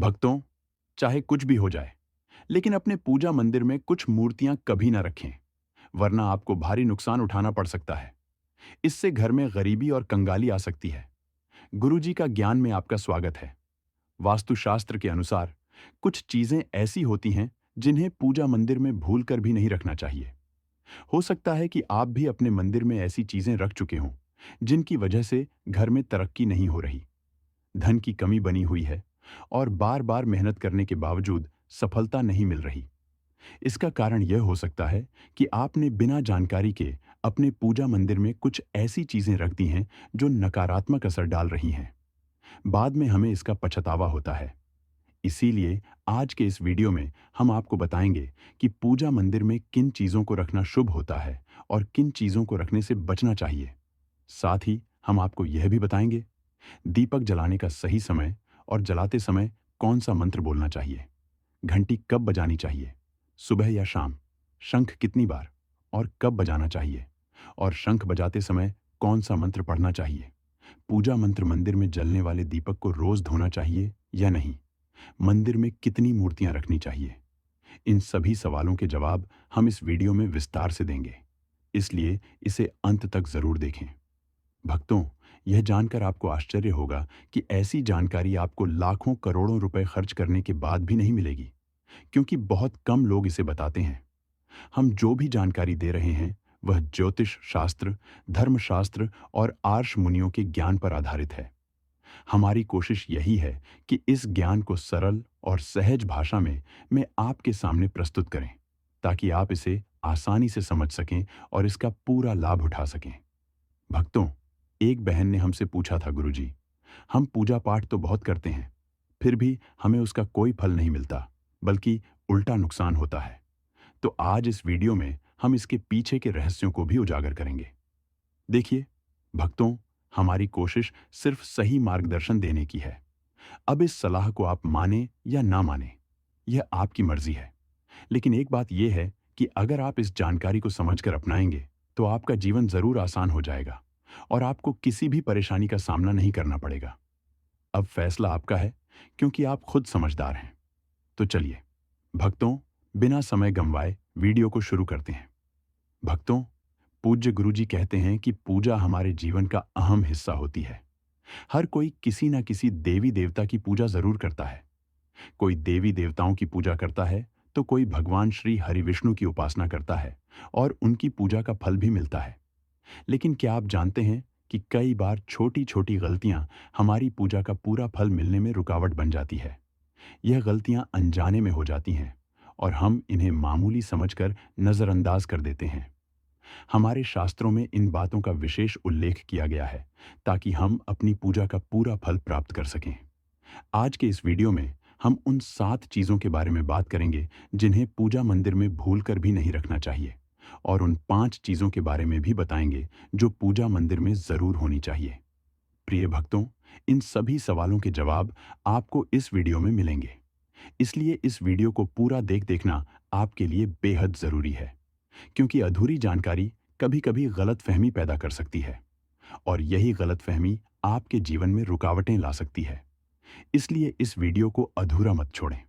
भक्तों, चाहे कुछ भी हो जाए, लेकिन अपने पूजा मंदिर में कुछ मूर्तियां कभी ना रखें, वरना आपको भारी नुकसान उठाना पड़ सकता है। इससे घर में गरीबी और कंगाली आ सकती है। गुरुजी का ज्ञान में आपका स्वागत है। वास्तुशास्त्र के अनुसार कुछ चीजें ऐसी होती हैं जिन्हें पूजा मंदिर में भूल कर भी नहीं रखना चाहिए। हो सकता है कि आप भी अपने मंदिर में ऐसी चीजें रख चुके हों जिनकी वजह से घर में तरक्की नहीं हो रही, धन की कमी बनी हुई है और बार बार मेहनत करने के बावजूद सफलता नहीं मिल रही। इसका कारण यह हो सकता है कि आपने बिना जानकारी के अपने पूजा मंदिर में कुछ ऐसी चीजें रख दी हैं जो नकारात्मक असर डाल रही हैं। बाद में हमें इसका पछतावा होता है। इसीलिए आज के इस वीडियो में हम आपको बताएंगे कि पूजा मंदिर में किन चीजों को रखना शुभ होता है और किन चीजों को रखने से बचना चाहिए। साथ ही हम आपको यह भी बताएंगे दीपक जलाने का सही समय और जलाते समय कौन सा मंत्र बोलना चाहिए, घंटी कब बजानी चाहिए, सुबह या शाम, शंख कितनी बार और कब बजाना चाहिए, और शंख बजाते समय कौन सा मंत्र पढ़ना चाहिए, पूजा मंत्र मंदिर में जलने वाले दीपक को रोज धोना चाहिए या नहीं, मंदिर में कितनी मूर्तियां रखनी चाहिए। इन सभी सवालों के जवाब हम इस वीडियो में विस्तार से देंगे, इसलिए इसे अंत तक जरूर देखें। भक्तों, यह जानकर आपको आश्चर्य होगा कि ऐसी जानकारी आपको लाखों करोड़ों रुपए खर्च करने के बाद भी नहीं मिलेगी, क्योंकि बहुत कम लोग इसे बताते हैं। हम जो भी जानकारी दे रहे हैं वह ज्योतिष शास्त्र, धर्मशास्त्र और आर्ष मुनियों के ज्ञान पर आधारित है। हमारी कोशिश यही है कि इस ज्ञान को सरल और सहज भाषा में मैं आपके सामने प्रस्तुत करें, ताकि आप इसे आसानी से समझ सकें और इसका पूरा लाभ उठा सकें। भक्तों, एक बहन ने हमसे पूछा था, गुरुजी, हम पूजा पाठ तो बहुत करते हैं, फिर भी हमें उसका कोई फल नहीं मिलता, बल्कि उल्टा नुकसान होता है। तो आज इस वीडियो में हम इसके पीछे के रहस्यों को भी उजागर करेंगे। देखिए भक्तों, हमारी कोशिश सिर्फ सही मार्गदर्शन देने की है। अब इस सलाह को आप माने या ना माने, यह आपकी मर्जी है। लेकिन एक बात यह है कि अगर आप इस जानकारी को समझकर अपनाएंगे तो आपका जीवन जरूर आसान हो जाएगा और आपको किसी भी परेशानी का सामना नहीं करना पड़ेगा। अब फैसला आपका है, क्योंकि आप खुद समझदार हैं। तो चलिए भक्तों, बिना समय गंवाए वीडियो को शुरू करते हैं। भक्तों, पूज्य गुरुजी कहते हैं कि पूजा हमारे जीवन का अहम हिस्सा होती है। हर कोई किसी न किसी देवी देवता की पूजा जरूर करता है। कोई देवी देवताओं की पूजा करता है तो कोई भगवान श्री हरि विष्णु की उपासना करता है और उनकी पूजा का फल भी मिलता है। लेकिन क्या आप जानते हैं कि कई बार छोटी छोटी गलतियां हमारी पूजा का पूरा फल मिलने में रुकावट बन जाती है। यह गलतियां अनजाने में हो जाती हैं और हम इन्हें मामूली समझकर नजरअंदाज कर देते हैं। हमारे शास्त्रों में इन बातों का विशेष उल्लेख किया गया है ताकि हम अपनी पूजा का पूरा फल प्राप्त कर सकें। आज के इस वीडियो में हम उन 7 चीजों के बारे में बात करेंगे जिन्हें पूजा मंदिर में भूल कर भी नहीं रखना चाहिए, और उन 5 चीजों के बारे में भी बताएंगे जो पूजा मंदिर में जरूर होनी चाहिए। प्रिय भक्तों, इन सभी सवालों के जवाब आपको इस वीडियो में मिलेंगे, इसलिए इस वीडियो को पूरा देखना आपके लिए बेहद जरूरी है, क्योंकि अधूरी जानकारी कभी-कभी गलतफहमी पैदा कर सकती है और यही गलतफहमी आपके जीवन में रुकावटें ला सकती है। इसलिए इस वीडियो को अधूरा मत छोड़ें।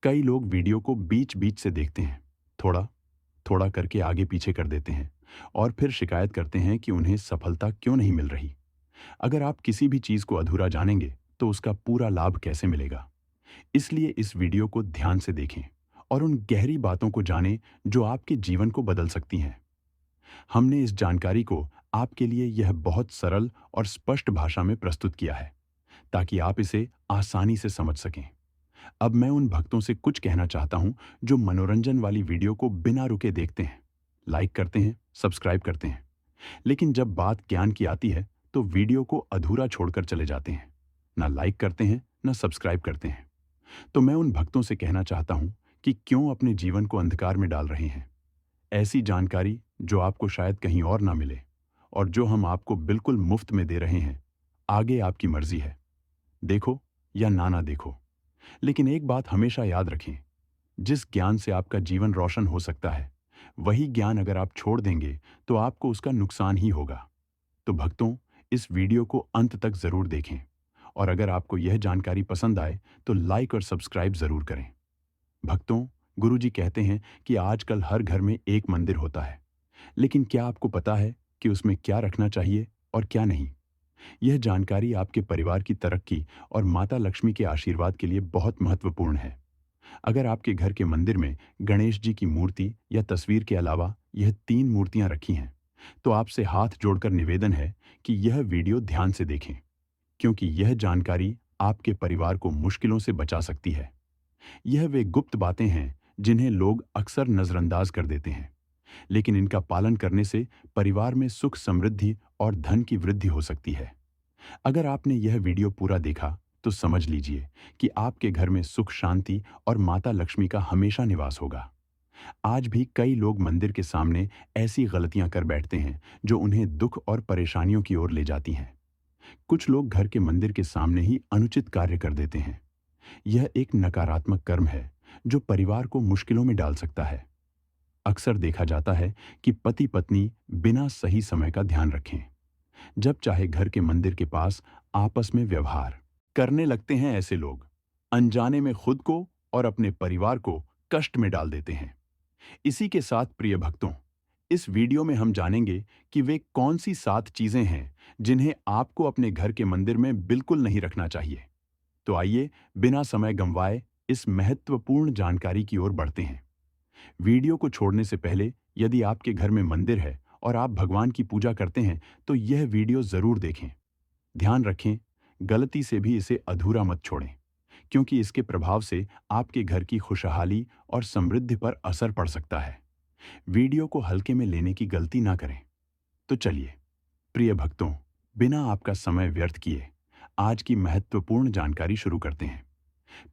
कई लोग वीडियो को बीच-बीच से देखते हैं, थोड़ा थोड़ा करके आगे पीछे कर देते हैं और फिर शिकायत करते हैं कि उन्हें सफलता क्यों नहीं मिल रही। अगर आप किसी भी चीज को अधूरा जानेंगे तो उसका पूरा लाभ कैसे मिलेगा? इसलिए इस वीडियो को ध्यान से देखें और उन गहरी बातों को जानें जो आपके जीवन को बदल सकती हैं। हमने इस जानकारी को आपके लिए यह बहुत सरल और स्पष्ट भाषा में प्रस्तुत किया है ताकि आप इसे आसानी से समझ सकें। अब मैं उन भक्तों से कुछ कहना चाहता हूं जो मनोरंजन वाली वीडियो को बिना रुके देखते हैं, लाइक करते हैं, सब्सक्राइब करते हैं, लेकिन जब बात ज्ञान की आती है तो वीडियो को अधूरा छोड़कर चले जाते हैं, ना लाइक करते हैं ना सब्सक्राइब करते हैं। तो मैं उन भक्तों से कहना चाहता हूं कि क्यों अपने जीवन को अंधकार में डाल रहे हैं। ऐसी जानकारी जो आपको शायद कहीं और ना मिले और जो हम आपको बिल्कुल मुफ्त में दे रहे हैं, आगे आपकी मर्जी है, देखो या ना देखो। लेकिन एक बात हमेशा याद रखें, जिस ज्ञान से आपका जीवन रोशन हो सकता है, वही ज्ञान अगर आप छोड़ देंगे तो आपको उसका नुकसान ही होगा। तो भक्तों, इस वीडियो को अंत तक जरूर देखें और अगर आपको यह जानकारी पसंद आए तो लाइक और सब्सक्राइब जरूर करें। भक्तों, गुरुजी कहते हैं कि आजकल हर घर में एक मंदिर होता है, लेकिन क्या आपको पता है कि उसमें क्या रखना चाहिए और क्या नहीं? यह जानकारी आपके परिवार की तरक्की और माता लक्ष्मी के आशीर्वाद के लिए बहुत महत्वपूर्ण है। अगर आपके घर के मंदिर में गणेश जी की मूर्ति या तस्वीर के अलावा यह 3 मूर्तियां रखी हैं, तो आपसे हाथ जोड़कर निवेदन है कि यह वीडियो ध्यान से देखें, क्योंकि यह जानकारी आपके परिवार को मुश्किलों से बचा सकती है। यह वे गुप्त बातें हैं जिन्हें लोग अक्सर नजरअंदाज कर देते हैं, लेकिन इनका पालन करने से परिवार में सुख, समृद्धि और धन की वृद्धि हो सकती है। अगर आपने यह वीडियो पूरा देखा तो समझ लीजिए कि आपके घर में सुख, शांति और माता लक्ष्मी का हमेशा निवास होगा। आज भी कई लोग मंदिर के सामने ऐसी गलतियां कर बैठते हैं जो उन्हें दुख और परेशानियों की ओर ले जाती हैं। कुछ लोग घर के मंदिर के सामने ही अनुचित कार्य कर देते हैं। यह एक नकारात्मक कर्म है जो परिवार को मुश्किलों में डाल सकता है। अक्सर देखा जाता है कि पति पत्नी बिना सही समय का ध्यान रखें, जब चाहे घर के मंदिर के पास आपस में व्यवहार करने लगते हैं। ऐसे लोग अनजाने में खुद को और अपने परिवार को कष्ट में डाल देते हैं। इसी के साथ प्रिय भक्तों, इस वीडियो में हम जानेंगे कि वे कौन सी 7 चीजें हैं जिन्हें आपको अपने घर के मंदिर में बिल्कुल नहीं रखना चाहिए। तो आइए बिना समय गंवाए इस महत्वपूर्ण जानकारी की ओर बढ़ते हैं। वीडियो को छोड़ने से पहले यदि आपके घर में मंदिर है और आप भगवान की पूजा करते हैं तो यह वीडियो जरूर देखें। ध्यान रखें, गलती से भी इसे अधूरा मत छोड़ें, क्योंकि इसके प्रभाव से आपके घर की खुशहाली और समृद्धि पर असर पड़ सकता है। वीडियो को हल्के में लेने की गलती ना करें। तो चलिए प्रिय भक्तों, बिना आपका समय व्यर्थ किए आज की महत्वपूर्ण जानकारी शुरू करते हैं।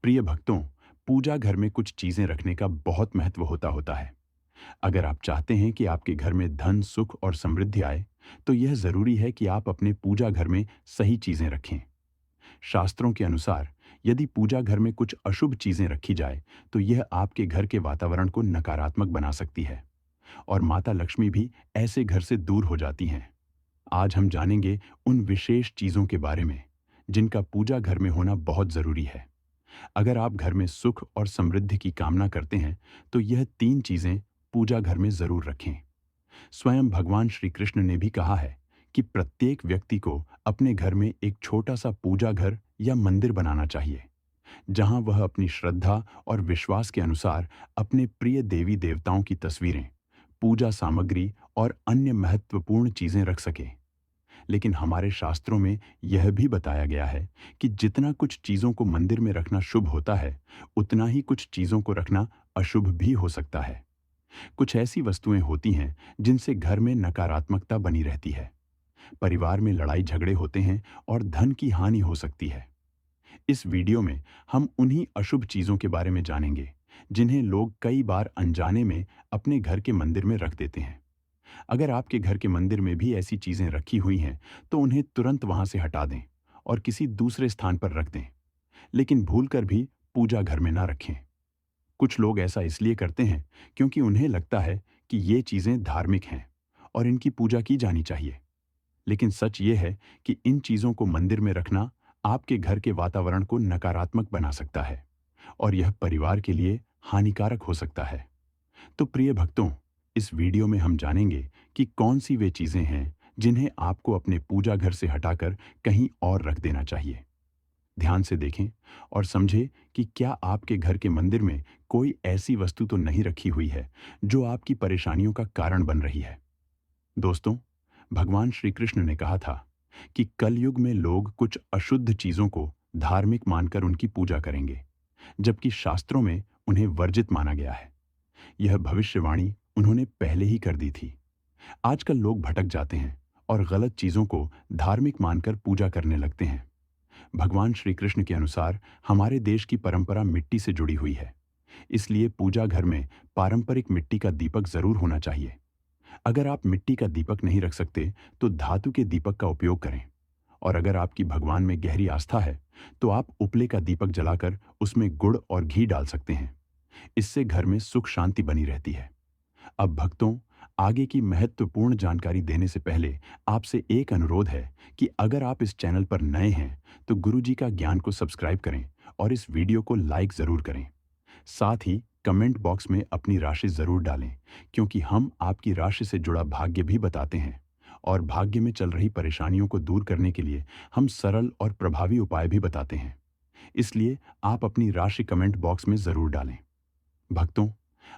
प्रिय भक्तों, पूजा घर में कुछ चीजें रखने का बहुत महत्व होता है। अगर आप चाहते हैं कि आपके घर में धन, सुख और समृद्धि आए, तो यह जरूरी है कि आप अपने पूजा घर में सही चीजें रखें। शास्त्रों के अनुसार यदि पूजा घर में कुछ अशुभ चीजें रखी जाए तो यह आपके घर के वातावरण को नकारात्मक बना सकती है और माता लक्ष्मी भी ऐसे घर से दूर हो जाती हैं। आज हम जानेंगे उन विशेष चीजों के बारे में जिनका पूजा घर में होना बहुत जरूरी है। अगर आप घर में सुख और समृद्धि की कामना करते हैं तो यह 3 चीजें पूजा घर में जरूर रखें। स्वयं भगवान श्री कृष्ण ने भी कहा है कि प्रत्येक व्यक्ति को अपने घर में एक छोटा सा पूजा घर या मंदिर बनाना चाहिए, जहां वह अपनी श्रद्धा और विश्वास के अनुसार अपने प्रिय देवी देवताओं की तस्वीरें, पूजा सामग्री और अन्य महत्वपूर्ण चीजें रख सके। लेकिन हमारे शास्त्रों में यह भी बताया गया है कि जितना कुछ चीजों को मंदिर में रखना शुभ होता है, उतना ही कुछ चीजों को रखना अशुभ भी हो सकता है। कुछ ऐसी वस्तुएं होती हैं जिनसे घर में नकारात्मकता बनी रहती है, परिवार में लड़ाई झगड़े होते हैं और धन की हानि हो सकती है। इस वीडियो में हम उन्हीं अशुभ चीजों के बारे में जानेंगे जिन्हें लोग कई बार अनजाने में अपने घर के मंदिर में रख देते हैं। अगर आपके घर के मंदिर में भी ऐसी चीजें रखी हुई हैं तो उन्हें तुरंत वहां से हटा दें और किसी दूसरे स्थान पर रख दें, लेकिन भूलकर भी पूजा घर में ना रखें। कुछ लोग ऐसा इसलिए करते हैं क्योंकि उन्हें लगता है कि ये चीजें धार्मिक हैं और इनकी पूजा की जानी चाहिए। लेकिन सच ये है कि इन चीजों को मंदिर में रखना आपके घर के वातावरण को नकारात्मक बना सकता है और यह परिवार के लिए हानिकारक हो सकता है। तो प्रिय भक्तों, इस वीडियो में हम जानेंगे कि कौन सी वे चीजें हैं जिन्हें आपको अपने पूजा घर से हटाकर कहीं और रख देना चाहिए। ध्यान से देखें और समझें कि क्या आपके घर के मंदिर में कोई ऐसी वस्तु तो नहीं रखी हुई है जो आपकी परेशानियों का कारण बन रही है। दोस्तों, भगवान श्री कृष्ण ने कहा था कि कलयुग में लोग कुछ अशुद्ध चीजों को धार्मिक मानकर उनकी पूजा करेंगे, जबकि शास्त्रों में उन्हें वर्जित माना गया है। यह भविष्यवाणी उन्होंने पहले ही कर दी थी। आजकल लोग भटक जाते हैं और गलत चीजों को धार्मिक मानकर पूजा करने लगते हैं। भगवान श्री कृष्ण के अनुसार हमारे देश की परंपरा मिट्टी से जुड़ी हुई है, इसलिए पूजा घर में पारंपरिक मिट्टी का दीपक जरूर होना चाहिए। अगर आप मिट्टी का दीपक नहीं रख सकते तो धातु के दीपक का उपयोग करें, और अगर आपकी भगवान में गहरी आस्था है तो आप उपले का दीपक जलाकर उसमें गुड़ और घी डाल सकते हैं। इससे घर में सुख शांति बनी रहती है। अब भक्तों, आगे की महत्वपूर्ण जानकारी देने से पहले आपसे एक अनुरोध है कि अगर आप इस चैनल पर नए हैं तो गुरुजी का ज्ञान को सब्सक्राइब करें और इस वीडियो को लाइक ज़रूर करें। साथ ही कमेंट बॉक्स में अपनी राशि ज़रूर डालें, क्योंकि हम आपकी राशि से जुड़ा भाग्य भी बताते हैं और भाग्य में चल रही परेशानियों को दूर करने के लिए हम सरल और प्रभावी उपाय भी बताते हैं। इसलिए आप अपनी राशि कमेंट बॉक्स में ज़रूर डालें। भक्तों,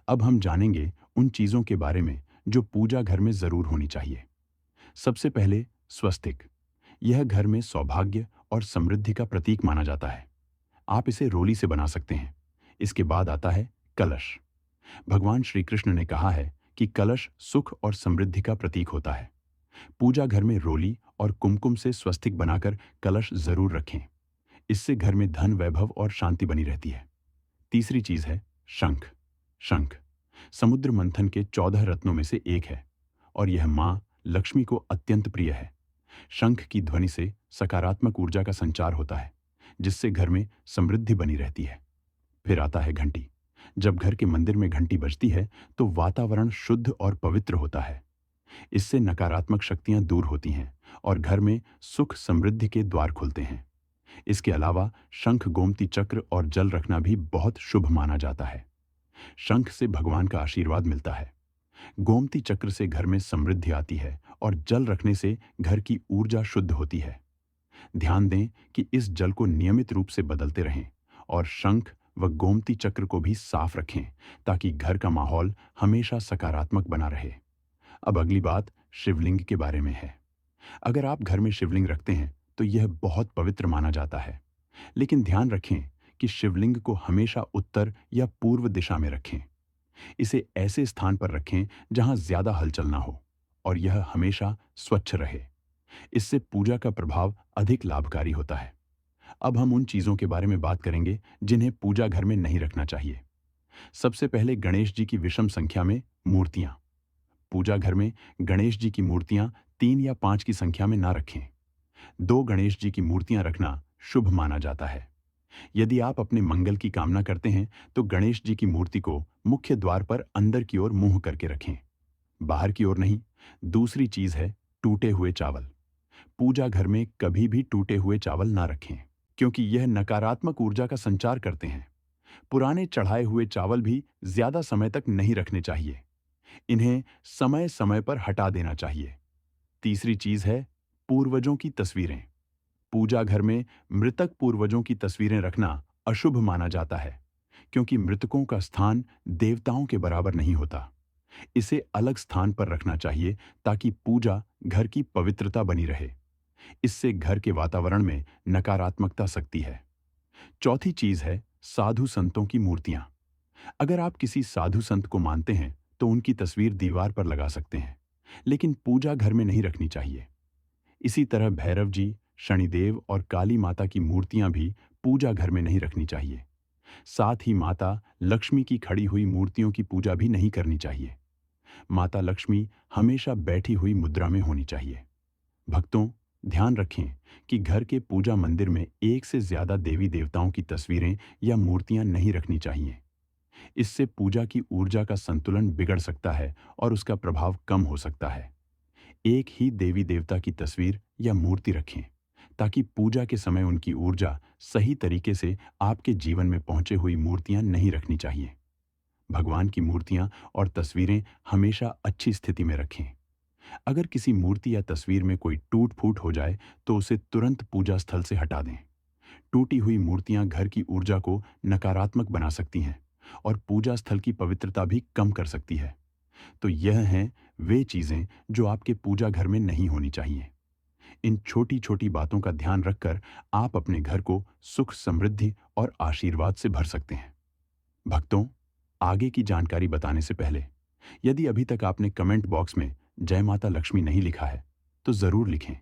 अब हम जानेंगे उन चीज़ों के बारे में जो पूजा घर में ज़रूर होनी चाहिए। सबसे पहले स्वस्तिक। यह घर में सौभाग्य और समृद्धि का प्रतीक माना जाता है। आप इसे रोली से बना सकते हैं। इसके बाद आता है कलश। भगवान श्री कृष्ण ने कहा है कि कलश सुख और समृद्धि का प्रतीक होता है। पूजा घर में रोली और कुमकुम से स्वस्तिक बनाकर कलश जरूर रखें। इससे घर में धन, वैभव और शांति बनी रहती है। तीसरी चीज है शंख। शंख समुद्र मंथन के 14 रत्नों में से एक है और यह मां लक्ष्मी को अत्यंत प्रिय है। शंख की ध्वनि से सकारात्मक ऊर्जा का संचार होता है, जिससे घर में समृद्धि बनी रहती है। फिर आता है घंटी। जब घर के मंदिर में घंटी बजती है तो वातावरण शुद्ध और पवित्र होता है। इससे नकारात्मक शक्तियां दूर होती हैं और घर में सुख समृद्धि के द्वार खुलते हैं। इसके अलावा शंख, गोमती चक्र और जल रखना भी बहुत शुभ माना जाता है। शंख से भगवान का आशीर्वाद मिलता है। गोमती चक्र से घर में समृद्धि आती है और जल रखने से घर की ऊर्जा शुद्ध होती है। ध्यान दें कि इस जल को नियमित रूप से बदलते रहें और शंख व गोमती चक्र को भी साफ रखें, ताकि घर का माहौल हमेशा सकारात्मक बना रहे। अब अगली बात शिवलिंग के बारे में है। अगर आप घर में शिवलिंग रखते हैं तो यह बहुत पवित्र माना जाता है, लेकिन ध्यान रखें कि शिवलिंग को हमेशा उत्तर या पूर्व दिशा में रखें। इसे ऐसे स्थान पर रखें जहां ज्यादा हलचल ना हो और यह हमेशा स्वच्छ रहे। इससे पूजा का प्रभाव अधिक लाभकारी होता है। अब हम उन चीजों के बारे में बात करेंगे जिन्हें पूजा घर में नहीं रखना चाहिए। सबसे पहले गणेश जी की विषम संख्या में मूर्तियां। पूजा घर में गणेश जी की मूर्तियां 3 या 5 की संख्या में ना रखें। 2 गणेश जी की मूर्तियां रखना शुभ माना जाता है। यदि आप अपने मंगल की कामना करते हैं तो गणेश जी की मूर्ति को मुख्य द्वार पर अंदर की ओर मुंह करके रखें, बाहर की ओर नहीं। दूसरी चीज है टूटे हुए चावल। पूजा घर में कभी भी टूटे हुए चावल ना रखें, क्योंकि यह नकारात्मक ऊर्जा का संचार करते हैं। पुराने चढ़ाए हुए चावल भी ज्यादा समय तक नहीं रखने चाहिए। इन्हें समय समय पर हटा देना चाहिए। तीसरी चीज है पूर्वजों की तस्वीरें। पूजा घर में मृतक पूर्वजों की तस्वीरें रखना अशुभ माना जाता है, क्योंकि मृतकों का स्थान देवताओं के बराबर नहीं होता। इसे अलग स्थान पर रखना चाहिए ताकि पूजा घर की पवित्रता बनी रहे। इससे घर के वातावरण में नकारात्मकता सकती है। चौथी चीज है साधु संतों की मूर्तियां। अगर आप किसी साधु संत को मानते हैं तो उनकी तस्वीर दीवार पर लगा सकते हैं, लेकिन पूजा घर में नहीं रखनी चाहिए। इसी तरह भैरव जी, शनिदेव और काली माता की मूर्तियां भी पूजा घर में नहीं रखनी चाहिए। साथ ही माता लक्ष्मी की खड़ी हुई मूर्तियों की पूजा भी नहीं करनी चाहिए। माता लक्ष्मी हमेशा बैठी हुई मुद्रा में होनी चाहिए। भक्तों, ध्यान रखें कि घर के पूजा मंदिर में एक से ज्यादा देवी देवताओं की तस्वीरें या मूर्तियां नहीं रखनी चाहिए। इससे पूजा की ऊर्जा का संतुलन बिगड़ सकता है और उसका प्रभाव कम हो सकता है। एक ही देवी देवता की तस्वीर या मूर्ति रखें, ताकि पूजा के समय उनकी ऊर्जा सही तरीके से आपके जीवन में पहुंचे हुई मूर्तियां नहीं रखनी चाहिए। भगवान की मूर्तियां और तस्वीरें हमेशा अच्छी स्थिति में रखें। अगर किसी मूर्ति या तस्वीर में कोई टूट फूट हो जाए तो उसे तुरंत पूजा स्थल से हटा दें। टूटी हुई मूर्तियां घर की ऊर्जा को नकारात्मक बना सकती हैं और पूजा स्थल की पवित्रता भी कम कर सकती है। तो यह हैं वे चीजें जो आपके पूजा घर में नहीं होनी चाहिए। इन छोटी छोटी बातों का ध्यान रखकर आप अपने घर को सुख, समृद्धि और आशीर्वाद से भर सकते हैं। भक्तों, आगे की जानकारी बताने से पहले यदि अभी तक आपने कमेंट बॉक्स में जय माता लक्ष्मी नहीं लिखा है तो जरूर लिखें।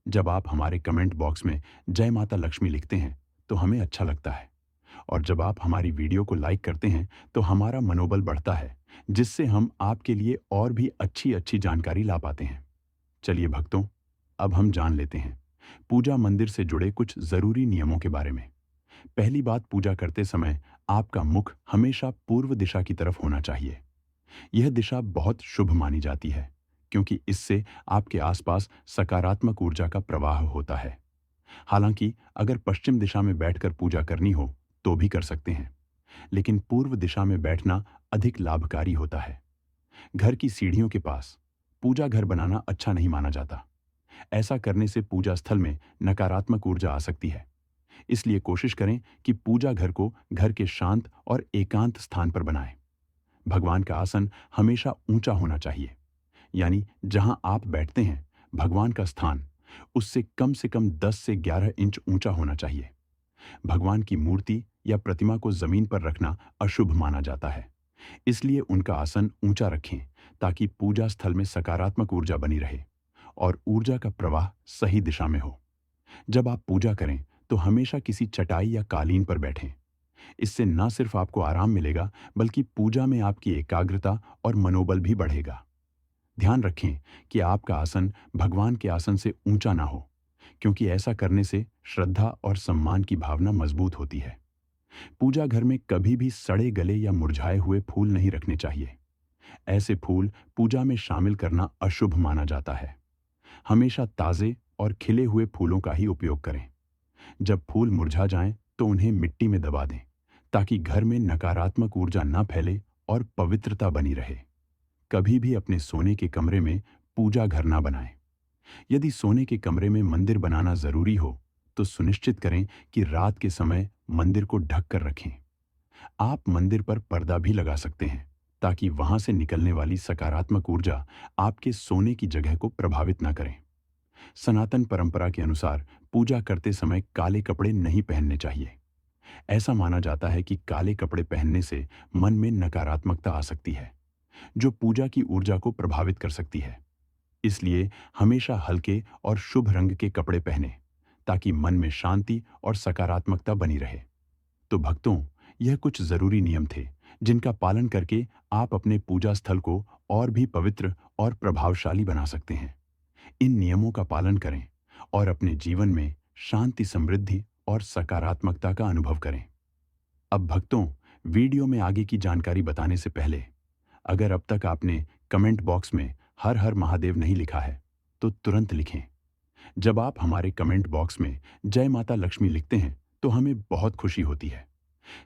जब आप हमारे कमेंट बॉक्स में जय माता लक्ष्मी लिखते हैं तो हमें अच्छा लगता है, और जब आप हमारी वीडियो को लाइक करते हैं तो हमारा मनोबल बढ़ता है, जिससे हम आपके लिए और भी अच्छी अच्छी जानकारी ला पाते हैं। चलिए भक्तों, अब हम जान लेते हैं पूजा मंदिर से जुड़े कुछ जरूरी नियमों के बारे में। पहली बात, पूजा करते समय आपका मुख हमेशा पूर्व दिशा की तरफ होना चाहिए। यह दिशा बहुत शुभ मानी जाती है, क्योंकि इससे आपके आसपास सकारात्मक ऊर्जा का प्रवाह होता है। हालांकि अगर पश्चिम दिशा में बैठकर पूजा करनी हो तो भी कर सकते हैं, लेकिन पूर्व दिशा में बैठना अधिक लाभकारी होता है। घर की सीढ़ियों के पास पूजा घर बनाना अच्छा नहीं माना जाता। ऐसा करने से पूजा स्थल में नकारात्मक ऊर्जा आ सकती है। इसलिए कोशिश करें कि पूजा घर को घर के शांत और एकांत स्थान पर बनाएं। भगवान का आसन हमेशा ऊंचा होना चाहिए, यानी जहां आप बैठते हैं भगवान का स्थान उससे कम 10 से 11 इंच ऊंचा होना चाहिए। भगवान की मूर्ति या प्रतिमा को जमीन पर रखना अशुभ माना जाता है। इसलिए उनका आसन ऊंचा रखें, ताकि पूजा स्थल में सकारात्मक ऊर्जा बनी रहे और ऊर्जा का प्रवाह सही दिशा में हो। जब आप पूजा करें तो हमेशा किसी चटाई या कालीन पर बैठें। इससे न सिर्फ आपको आराम मिलेगा, बल्कि पूजा में आपकी एकाग्रता और मनोबल भी बढ़ेगा। ध्यान रखें कि आपका आसन भगवान के आसन से ऊंचा ना हो, क्योंकि ऐसा करने से श्रद्धा और सम्मान की भावना मजबूत होती है। पूजा घर में कभी भी सड़े गले या मुरझाए हुए फूल नहीं रखने चाहिए। ऐसे फूल पूजा में शामिल करना अशुभ माना जाता है। हमेशा ताजे और खिले हुए फूलों का ही उपयोग करें। जब फूल मुरझा जाएं तो उन्हें मिट्टी में दबा दें, ताकि घर में नकारात्मक ऊर्जा न फैले और पवित्रता बनी रहे। कभी भी अपने सोने के कमरे में पूजा घर ना बनाएं। यदि सोने के कमरे में मंदिर बनाना जरूरी हो तो सुनिश्चित करें कि रात के समय मंदिर को ढक कर रखें। आप मंदिर पर पर्दा भी लगा सकते हैं, ताकि वहां से निकलने वाली सकारात्मक ऊर्जा आपके सोने की जगह को प्रभावित न करें। सनातन परंपरा के अनुसार पूजा करते समय काले कपड़े नहीं पहनने चाहिए। ऐसा माना जाता है कि काले कपड़े पहनने से मन में नकारात्मकता आ सकती है, जो पूजा की ऊर्जा को प्रभावित कर सकती है। इसलिए हमेशा हल्के और शुभ रंग के कपड़े पहने, ताकि मन में शांति और सकारात्मकता बनी रहे। तो भक्तों, यह कुछ जरूरी नियम थे जिनका पालन करके आप अपने पूजा स्थल को और भी पवित्र और प्रभावशाली बना सकते हैं। इन नियमों का पालन करें और अपने जीवन में शांति, समृद्धि और सकारात्मकता का अनुभव करें। अब भक्तों, वीडियो में आगे की जानकारी बताने से पहले, अगर अब तक आपने कमेंट बॉक्स में हर हर महादेव नहीं लिखा है तो तुरंत लिखें। जब आप हमारे कमेंट बॉक्स में जय माता लक्ष्मी लिखते हैं तो हमें बहुत खुशी होती है।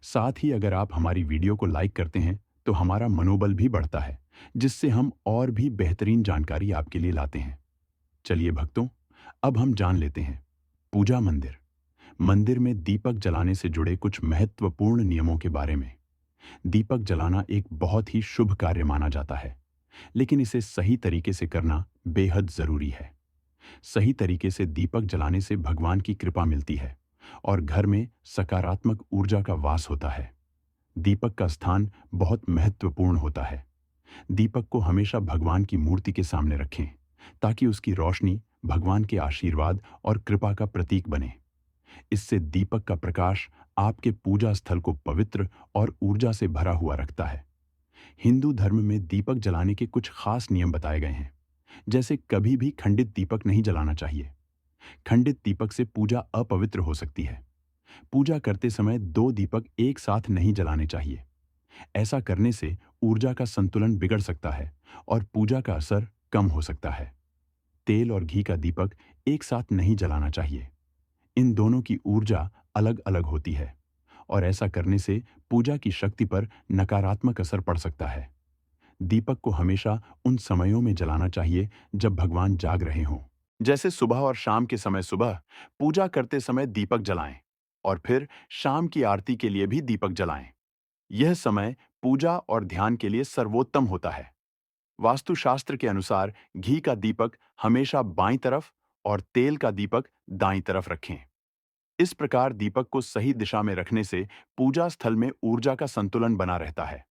साथ ही अगर आप हमारी वीडियो को लाइक करते हैं तो हमारा मनोबल भी बढ़ता है, जिससे हम और भी बेहतरीन जानकारी आपके लिए लाते हैं। चलिए भक्तों, अब हम जान लेते हैं पूजा मंदिर मंदिर में दीपक जलाने से जुड़े कुछ महत्वपूर्ण नियमों के बारे में। दीपक जलाना एक बहुत ही शुभ कार्य माना जाता है, लेकिन इसे सही तरीके से करना बेहद जरूरी है। सही तरीके से दीपक जलाने से भगवान की कृपा मिलती है और घर में सकारात्मक ऊर्जा का वास होता है। दीपक का स्थान बहुत महत्वपूर्ण होता है। दीपक को हमेशा भगवान की मूर्ति के सामने रखें, ताकि उसकी रोशनी भगवान के आशीर्वाद और कृपा का प्रतीक बने। इससे दीपक का प्रकाश आपके पूजा स्थल को पवित्र और ऊर्जा से भरा हुआ रखता है। हिंदू धर्म में दीपक जलाने के कुछ खास नियम बताए गए हैं, जैसे कभी भी खंडित दीपक नहीं जलाना चाहिए। खंडित दीपक से पूजा अपवित्र हो सकती है। पूजा करते समय दो दीपक एक साथ नहीं जलाने चाहिए। ऐसा करने से ऊर्जा का संतुलन बिगड़ सकता है और पूजा का असर कम हो सकता है। तेल और घी का दीपक एक साथ नहीं जलाना चाहिए। इन दोनों की ऊर्जा अलग अलग होती है और ऐसा करने से पूजा की शक्ति पर नकारात्मक असर पड़ सकता है। दीपक को हमेशा उन समयों में जलाना चाहिए जब भगवान जाग रहे हों, जैसे सुबह और शाम के समय। सुबह पूजा करते समय दीपक जलाएं और फिर शाम की आरती के लिए भी दीपक जलाएं। यह समय पूजा और ध्यान के लिए सर्वोत्तम होता है। वास्तुशास्त्र के अनुसार घी का दीपक हमेशा बाईं तरफ और तेल का दीपक दाईं तरफ रखें। इस प्रकार दीपक को सही दिशा में रखने से पूजा स्थल में ऊर्जा का संतुलन बना रहता है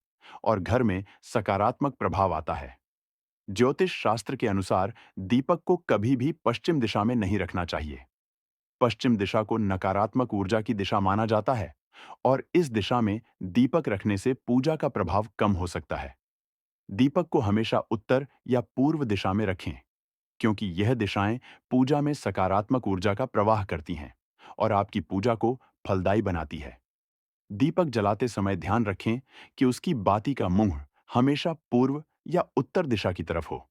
और घर में सकारात्मक प्रभाव आता है। ज्योतिष शास्त्र के अनुसार दीपक को कभी भी पश्चिम दिशा में नहीं रखना चाहिए। पश्चिम दिशा को नकारात्मक ऊर्जा की दिशा माना जाता है और इस दिशा में दीपक रखने से पूजा का प्रभाव कम हो सकता है। दीपक को हमेशा उत्तर या पूर्व दिशा में रखें, क्योंकि यह दिशाएं पूजा में सकारात्मक ऊर्जा का प्रवाह करती हैं और आपकी पूजा को फलदायी बनाती है। दीपक जलाते समय ध्यान रखें कि उसकी बाती का मुंह हमेशा पूर्व या उत्तर दिशा की तरफ हो।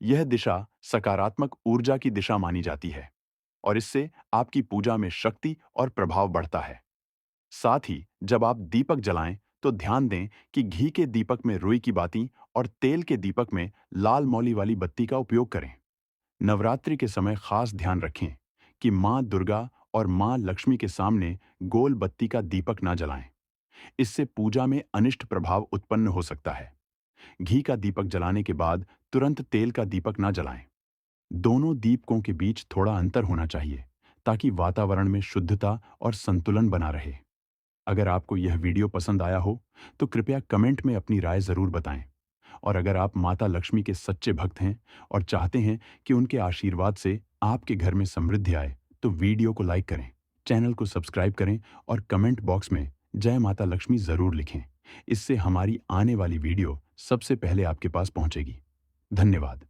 यह दिशा सकारात्मक ऊर्जा की दिशा मानी जाती है और इससे आपकी पूजा में शक्ति और प्रभाव बढ़ता है। साथ ही जब आप दीपक जलाएं तो ध्यान दें कि घी के दीपक में रुई की बाती और तेल के दीपक में लाल मौली वाली बत्ती का उपयोग करें। नवरात्रि के समय खास ध्यान रखें कि मां दुर्गा और मां लक्ष्मी के सामने गोल बत्ती का दीपक ना जलाएं। इससे पूजा में अनिष्ट प्रभाव उत्पन्न हो सकता है। घी का दीपक जलाने के बाद तुरंत तेल का दीपक ना जलाएं। दोनों दीपकों के बीच थोड़ा अंतर होना चाहिए ताकि वातावरण में शुद्धता और संतुलन बना रहे। अगर आपको यह वीडियो पसंद आया हो तो कृपया कमेंट में अपनी राय जरूर बताएं। और अगर आप माता लक्ष्मी के सच्चे भक्त हैं और चाहते हैं कि उनके आशीर्वाद से आपके घर में समृद्धि आए तो वीडियो को लाइक करें, चैनल को सब्सक्राइब करें और कमेंट बॉक्स में जय माता लक्ष्मी जरूर लिखें। इससे हमारी आने वाली वीडियो सबसे पहले आपके पास पहुंचेगी। धन्यवाद।